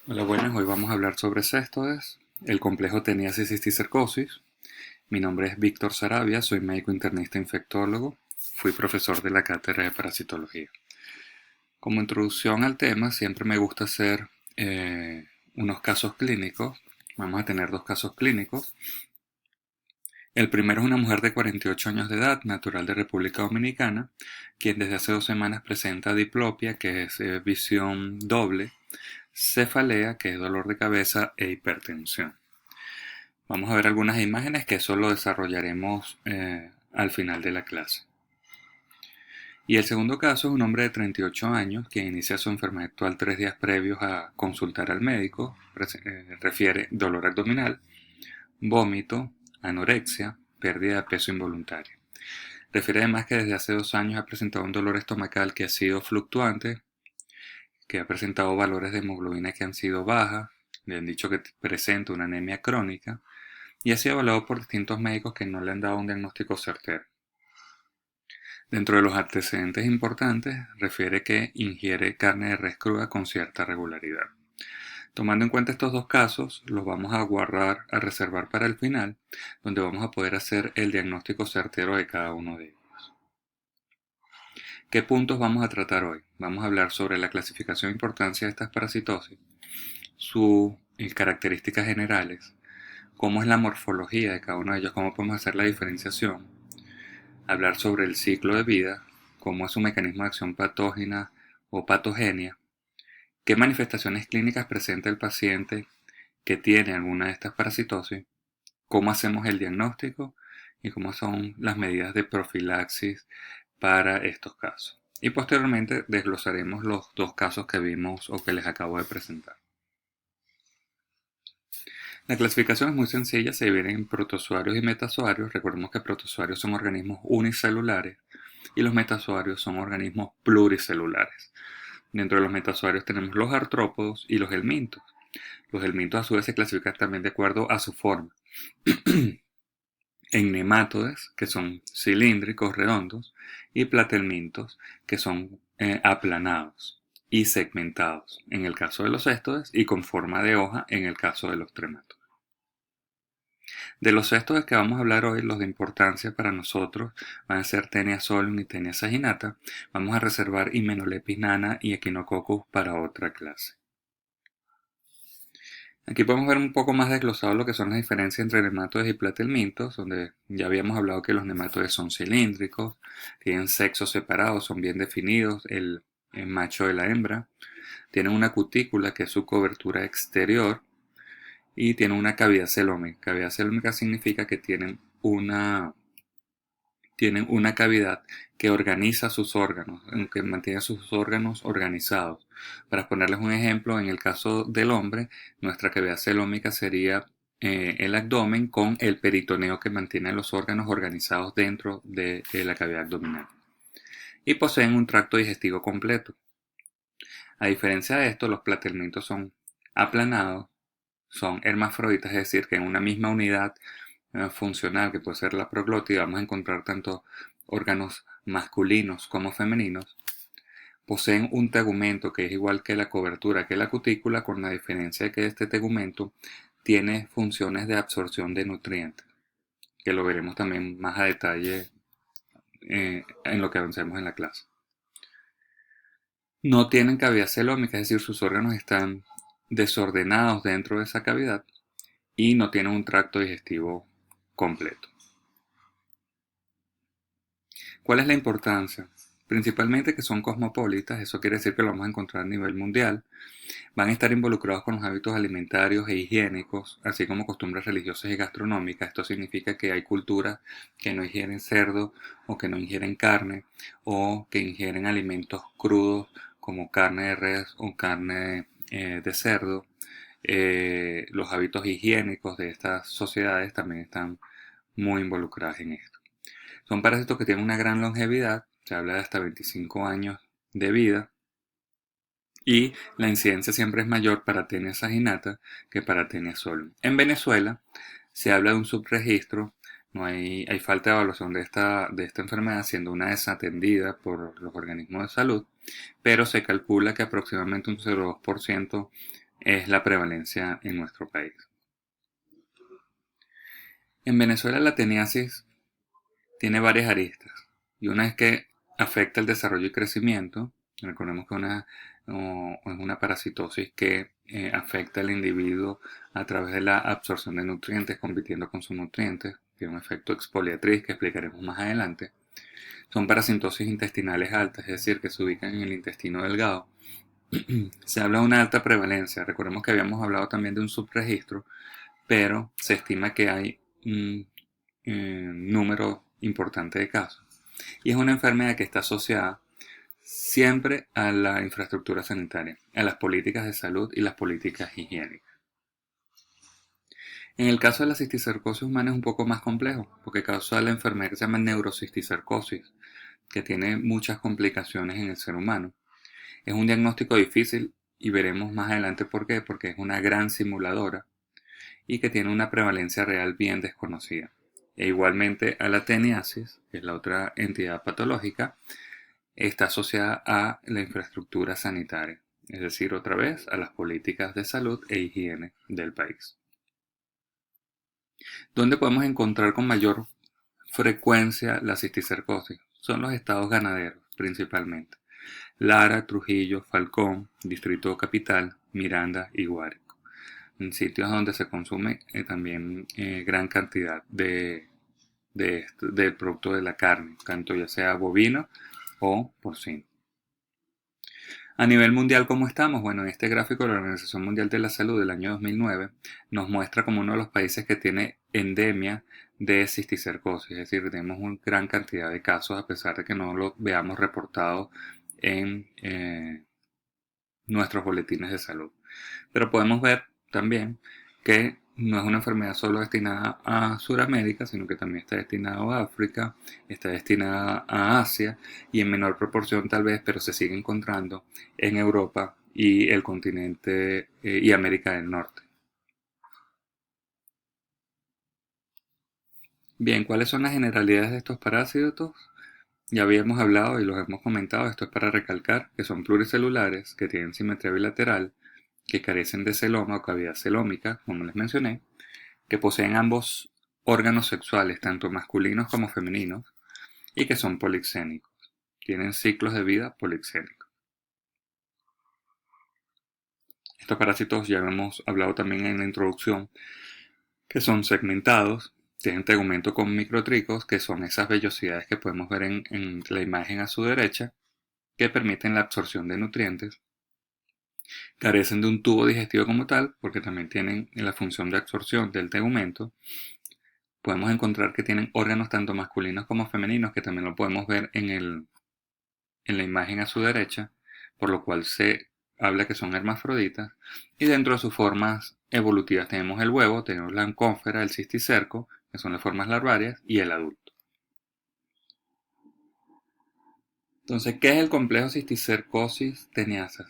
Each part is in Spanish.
Hola, buenas. Hoy vamos a hablar sobre céstodes, el complejo teníasis y cisticercosis. Mi nombre es Víctor Saravia, soy médico internista infectólogo. Fui profesor de la cátedra de parasitología. Como introducción al tema, siempre me gusta hacer unos casos clínicos. Vamos a tener dos casos clínicos. El primero es una mujer de 48 años de edad, natural de República Dominicana, quien desde hace 2 semanas presenta diplopia, que es visión doble, cefalea, que es dolor de cabeza, e hipertensión. Vamos a ver algunas imágenes que eso lo desarrollaremos al final de la clase. Y el segundo caso es un hombre de 38 años que inicia su enfermedad actual 3 días previos a consultar al médico. Refiere dolor abdominal, vómito, anorexia, pérdida de peso involuntaria. Refiere además que desde hace 2 años ha presentado un dolor estomacal que ha sido fluctuante, que ha presentado valores de hemoglobina que han sido bajas, le han dicho que presenta una anemia crónica y ha sido evaluado por distintos médicos que no le han dado un diagnóstico certero. Dentro de los antecedentes importantes, refiere que ingiere carne de res cruda con cierta regularidad. Tomando en cuenta estos dos casos, los vamos a guardar, a reservar para el final, donde vamos a poder hacer el diagnóstico certero de cada uno de ellos. ¿Qué puntos vamos a tratar hoy? Vamos a hablar sobre la clasificación e importancia de estas parasitosis, sus características generales, cómo es la morfología de cada uno de ellos, cómo podemos hacer la diferenciación, hablar sobre el ciclo de vida, cómo es su mecanismo de acción patógena o patogenia, qué manifestaciones clínicas presenta el paciente que tiene alguna de estas parasitosis, cómo hacemos el diagnóstico y cómo son las medidas de profilaxis para estos casos. Y posteriormente desglosaremos los dos casos que vimos o que les acabo de presentar. La clasificación es muy sencilla, se divide en protozoarios y metazoarios. Recordemos que protozoarios son organismos unicelulares y los metazoarios son organismos pluricelulares. Dentro de los metazoarios tenemos los artrópodos y los helmintos. Los helmintos a su vez se clasifican también de acuerdo a su forma. En nemátodes, que son cilíndricos, redondos, y platelmintos, que son aplanados y segmentados, en el caso de los céstodes, y con forma de hoja, en el caso de los tremátodes. De los céstodes que vamos a hablar hoy, los de importancia para nosotros van a ser Taenia solium y Taenia saginata. Vamos a reservar Hymenopeltis nana y Echinococcus para otra clase. Aquí podemos ver un poco más desglosado lo que son las diferencias entre nematodes y platelmintos, donde ya habíamos hablado que los nematodes son cilíndricos, tienen sexos separados, son bien definidos, el macho de la hembra, tienen una cutícula que es su cobertura exterior y tienen una cavidad celómica. Cavidad celómica significa que tienen una cavidad que organiza sus órganos, que mantiene sus órganos organizados. Para ponerles un ejemplo, en el caso del hombre, nuestra cavidad celómica sería el abdomen con el peritoneo que mantiene los órganos organizados dentro de la cavidad abdominal. Y poseen un tracto digestivo completo. A diferencia de esto, los platelmintos son aplanados, son hermafroditas, es decir, que en una misma unidad funcional que puede ser la proglótida vamos a encontrar tanto órganos masculinos como femeninos. Poseen un tegumento que es igual que la cobertura que la cutícula, con la diferencia de que este tegumento tiene funciones de absorción de nutrientes, que lo veremos también más a detalle en lo que avancemos en la clase. No tienen cavidad celómica, es decir, sus órganos están desordenados dentro de esa cavidad y no tienen un tracto digestivo completo. ¿Cuál es la importancia? Principalmente que son cosmopolitas, eso quiere decir que lo vamos a encontrar a nivel mundial. Van a estar involucrados con los hábitos alimentarios e higiénicos, así como costumbres religiosas y gastronómicas. Esto significa que hay culturas que no ingieren cerdo o que no ingieren carne o que ingieren alimentos crudos como carne de res o carne de cerdo. Los hábitos higiénicos de estas sociedades también están muy involucradas en esto. Son parásitos que tienen una gran longevidad, se habla de hasta 25 años de vida, y la incidencia siempre es mayor para Taenia saginata que para Taenia solium. En Venezuela se habla de un subregistro, no hay falta de evaluación de esta enfermedad, siendo una desatendida por los organismos de salud, pero se calcula que aproximadamente un 0,2% es la prevalencia en nuestro país. En Venezuela la teniasis tiene varias aristas y una es que afecta el desarrollo y crecimiento. Recordemos que es una parasitosis que afecta al individuo a través de la absorción de nutrientes compitiendo con sus nutrientes. Tiene un efecto exfoliatriz que explicaremos más adelante. Son parasitosis intestinales altas, es decir, que se ubican en el intestino delgado. Se habla de una alta prevalencia. Recordemos que habíamos hablado también de un subregistro, pero se estima que hay un número importante de casos. Y es una enfermedad que está asociada siempre a la infraestructura sanitaria, a las políticas de salud y las políticas higiénicas. En el caso de la cisticercosis humana es un poco más complejo, porque causa la enfermedad que se llama neurocisticercosis, que tiene muchas complicaciones en el ser humano. Es un diagnóstico difícil y veremos más adelante por qué, porque es una gran simuladora y que tiene una prevalencia real bien desconocida. E igualmente a la teniasis, que es la otra entidad patológica, está asociada a la infraestructura sanitaria, es decir, otra vez a las políticas de salud e higiene del país. ¿Dónde podemos encontrar con mayor frecuencia la cisticercosis? Son los estados ganaderos, principalmente. Lara, Trujillo, Falcón, Distrito Capital, Miranda y Guárico. En sitios donde se consume también gran cantidad del producto de la carne, tanto ya sea bovino o porcino. A nivel mundial, ¿cómo estamos? Bueno, en este gráfico de la Organización Mundial de la Salud del año 2009 nos muestra como uno de los países que tiene endemia de cisticercosis, es decir, tenemos una gran cantidad de casos a pesar de que no lo veamos reportado en nuestros boletines de salud. Pero podemos ver también que no es una enfermedad solo destinada a Sudamérica, sino que también está destinada a África, está destinada a Asia y en menor proporción tal vez, pero se sigue encontrando en Europa y el continente y América del Norte. Bien, ¿cuáles son las generalidades de estos parásitos? Ya habíamos hablado y los hemos comentado, esto es para recalcar que son pluricelulares, que tienen simetría bilateral, que carecen de celoma o cavidad celómica, como les mencioné, que poseen ambos órganos sexuales, tanto masculinos como femeninos, y que son polixénicos. Tienen ciclos de vida polixénicos. Estos parásitos ya hemos hablado también en la introducción, que son segmentados, tienen tegumento con microtricos, que son esas vellosidades que podemos ver en la imagen a su derecha, que permiten la absorción de nutrientes. Carecen de un tubo digestivo como tal, porque también tienen la función de absorción del tegumento. Podemos encontrar que tienen órganos tanto masculinos como femeninos, que también lo podemos ver en la imagen a su derecha, por lo cual se habla que son hermafroditas. Y dentro de sus formas evolutivas tenemos el huevo, tenemos la oncósfera, el cisticerco, que son las formas larvarias, y el adulto. Entonces, ¿qué es el complejo cisticercosis teniasis,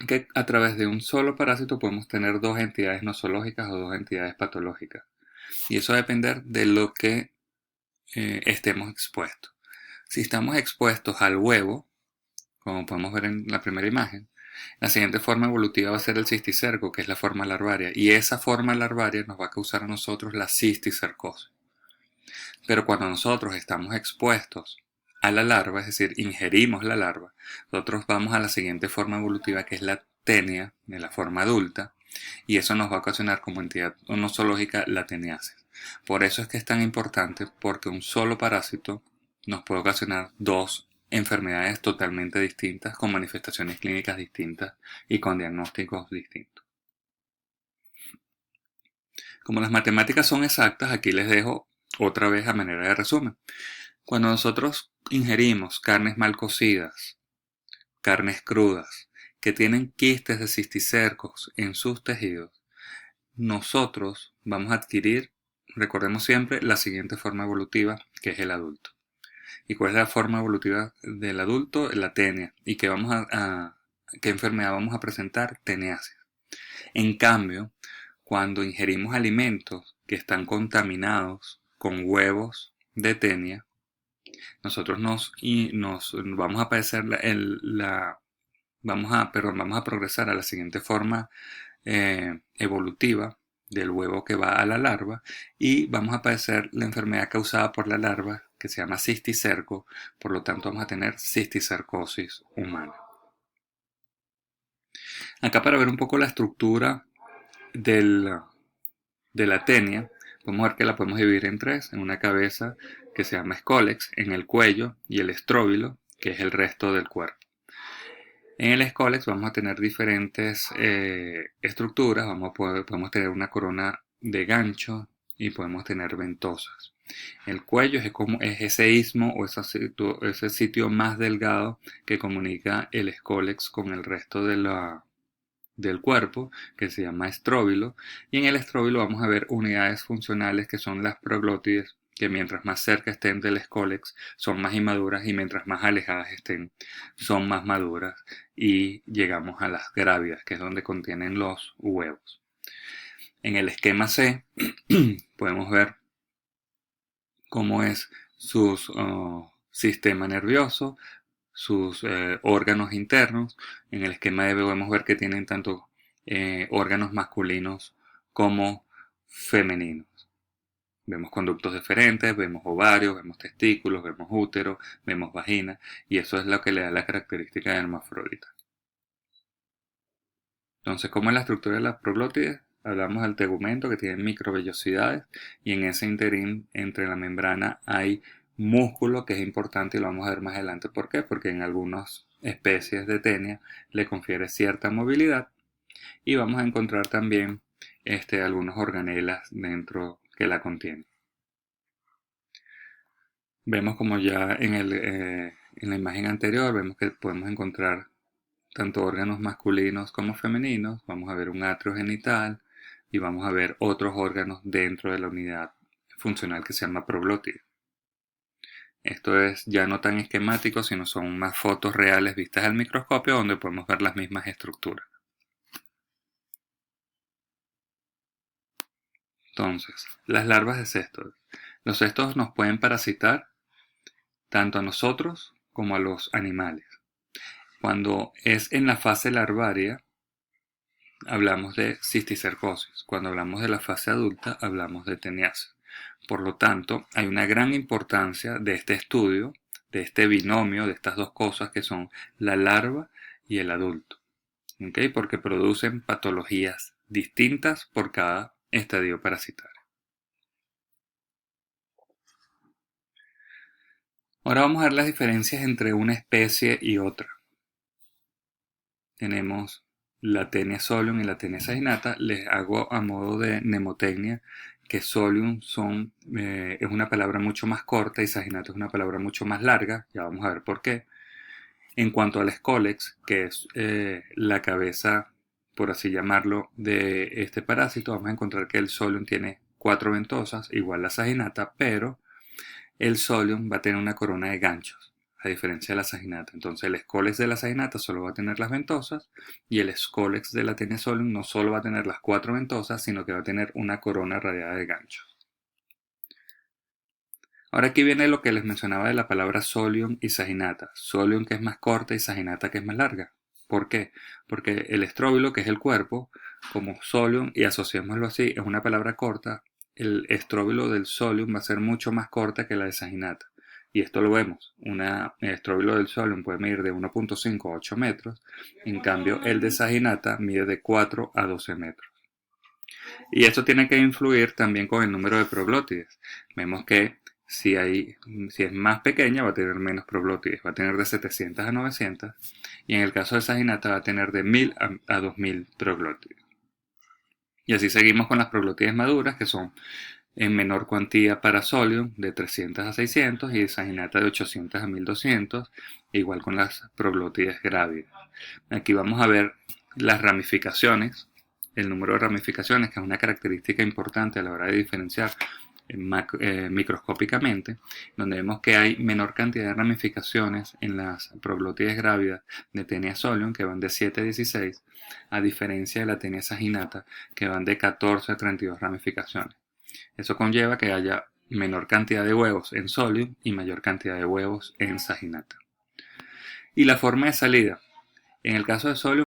que a través de un solo parásito podemos tener dos entidades nosológicas o dos entidades patológicas. Y eso va a depender de lo que estemos expuestos. Si estamos expuestos al huevo, como podemos ver en la primera imagen, la siguiente forma evolutiva va a ser el cisticerco, que es la forma larvaria. Y esa forma larvaria nos va a causar a nosotros la cisticercosis. Pero cuando nosotros estamos expuestos a la larva, es decir, ingerimos la larva, nosotros vamos a la siguiente forma evolutiva que es la tenia, de la forma adulta, y eso nos va a ocasionar como entidad nosológica la teniasis. Por eso es que es tan importante, porque un solo parásito nos puede ocasionar dos enfermedades totalmente distintas, con manifestaciones clínicas distintas y con diagnósticos distintos. Como las matemáticas son exactas, aquí les dejo otra vez a manera de resumen. Cuando nosotros ingerimos carnes mal cocidas, carnes crudas, que tienen quistes de cisticercos en sus tejidos, nosotros vamos a adquirir, recordemos siempre, la siguiente forma evolutiva, que es el adulto. ¿Y cuál es la forma evolutiva del adulto? La tenia. ¿Y qué qué enfermedad vamos a presentar? Teniasis. En cambio, cuando ingerimos alimentos que están contaminados con huevos de tenia, nosotros nos vamos a padecer vamos a progresar a la siguiente forma evolutiva del huevo que va a la larva y vamos a padecer la enfermedad causada por la larva que se llama cisticerco, por lo tanto vamos a tener cisticercosis humana. Acá para ver un poco la estructura de la tenia, podemos ver que la podemos dividir en tres, en una cabeza que se llama escólex, en el cuello y el estróbilo, que es el resto del cuerpo. En el escólex vamos a tener diferentes estructuras, podemos tener una corona de gancho y podemos tener ventosas. El cuello es ese istmo o ese sitio más delgado que comunica el escólex con el resto del cuerpo, que se llama estróbilo, y en el estróbilo vamos a ver unidades funcionales que son las proglótides, que mientras más cerca estén del escólex son más inmaduras y mientras más alejadas estén son más maduras, y llegamos a las grávidas, que es donde contienen los huevos. En el esquema C podemos ver cómo es su sistema nervioso, sus órganos internos. En el esquema D podemos ver que tienen tanto órganos masculinos como femeninos. Vemos conductos deferentes, vemos ovarios, vemos testículos, vemos útero, vemos vagina, y eso es lo que le da la característica de hermafrodita. Entonces, ¿cómo es la estructura de las proglótides? Hablamos del tegumento, que tiene microvellosidades, y en ese interín entre la membrana hay músculo, que es importante y lo vamos a ver más adelante. ¿Por qué? Porque en algunas especies de tenia le confiere cierta movilidad, y vamos a encontrar también algunos organelas dentro que la contienen. Vemos como ya en la imagen anterior, vemos que podemos encontrar tanto órganos masculinos como femeninos. Vamos a ver un atrio genital y vamos a ver otros órganos dentro de la unidad funcional que se llama proglótide. Esto es ya no tan esquemático, sino son más fotos reales vistas al microscopio donde podemos ver las mismas estructuras. Entonces, las larvas de cestos. Los cestos nos pueden parasitar tanto a nosotros como a los animales. Cuando es en la fase larvaria, hablamos de cisticercosis. Cuando hablamos de la fase adulta, hablamos de teniasis. Por lo tanto, hay una gran importancia de este estudio, de este binomio, de estas dos cosas que son la larva y el adulto. ¿Okay? Porque producen patologías distintas por cada estadio parasitario. Ahora vamos a ver las diferencias entre una especie y otra. Tenemos la Taenia solium y la Taenia saginata. Les hago a modo de mnemotecnia que solium es una palabra mucho más corta y saginata es una palabra mucho más larga. Ya vamos a ver por qué. En cuanto al escólex, que es la cabeza, por así llamarlo, de este parásito, vamos a encontrar que el solium tiene 4 ventosas, igual la saginata, pero el solium va a tener una corona de ganchos, a diferencia de la saginata. Entonces el escólex de la saginata solo va a tener las ventosas y el escólex de la Taenia solium no solo va a tener las 4 ventosas, sino que va a tener una corona radiada de ganchos. Ahora aquí viene lo que les mencionaba de la palabra solium y saginata. Solium que es más corta y saginata que es más larga. ¿Por qué? Porque el estróbilo, que es el cuerpo, como solium, y asociémoslo así, es una palabra corta, el estróbilo del solium va a ser mucho más corta que la de saginata. Y esto lo vemos. El estróbilo del solium puede medir de 1.5 a 8 metros. En cambio, el de saginata mide de 4 a 12 metros. Y esto tiene que influir también con el número de proglótides. Vemos que si es más pequeña va a tener menos proglótides, va a tener de 700 a 900, y en el caso de saginata va a tener de 1000 a 2000 proglótides. Y así seguimos con las proglótides maduras, que son en menor cuantía para solium, de 300 a 600, y de saginata de 800 a 1200, igual con las proglótides grávidas. Aquí vamos a ver las ramificaciones, el número de ramificaciones, que es una característica importante a la hora de diferenciar microscópicamente, donde vemos que hay menor cantidad de ramificaciones en las proglótides grávidas de Taenia solium, que van de 7 a 16, a diferencia de la Taenia saginata, que van de 14 a 32 ramificaciones. Eso conlleva que haya menor cantidad de huevos en solium y mayor cantidad de huevos en saginata. Y la forma de salida. En el caso de Solium